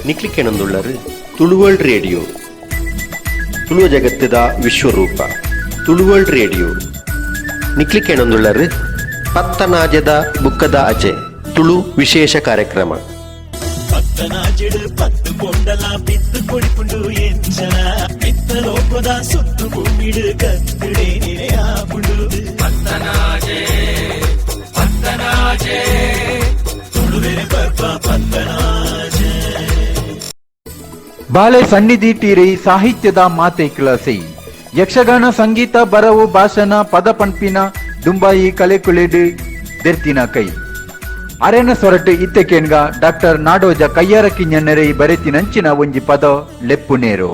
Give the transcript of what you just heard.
ನಿಕ್ಲಿಕ್ಕೆನೊಂದುಳ್ಳರು Tulu world radio ತುಳುವ ಜಗತ್ತದ ವಿಶ್ವರೂಪ Tulu world radio ನಿಕ್ಲಿಕ್ಕೆನೊಂದುಳ್ಳರು ಪತ್ತನಾಜದ ಬುಕ್ಕದ ಅಜೆ Tulu ವಿಶೇಷ ಕಾರ್ಯಕ್ರಮ ಪತ್ತನಾಜೆಡು ಪತ್ತು ಕೊಂಡಲ ಬಿತ್ತು ಕೊಡಿಪುಂಡು ಎಂಚನ ಬಿತ್ತ ಲೋಕದ ಸುತ್ತು ಭೂಮಿಡು ಕತ್ತುಡೆ ನೆರೆಯಾಪುಂಡು ಪತ್ತನಾಜೆ ಪತ್ತನಾಜೆ ತುಳುವೆರೆ ಬರ್ಪ ಪತ್ತನಾಜೆ ಬಾಳೆ ಸನ್ನಿಧಿ ತೀರೈ ಸಾಹಿತ್ಯದ ಮಾತೆ ಕಿಳಸೈ ಯಕ್ಷಗಾನ ಸಂಗೀತ ಬರವು ಭಾಷಣ ಪದ ಪಂಪಿನ ದುಂಬಾಯಿ ಕಲೆ ಕುಳೆಡು ದೆರ್ತಿನ ಕೈ ಅರೆನ ಸೊರಟು ಇತ್ತೆ ಕೇನ್ಗ ಡಾಕ್ಟರ್ ನಾಡೋಜ ಕಯ್ಯಾರ ಕಿഞ്ഞ ನೆರೈ ಬರೆತಿನಂಚಿನ ಒಂಜಿ ಪದ ಲೆಪ್ಪು ನೇರು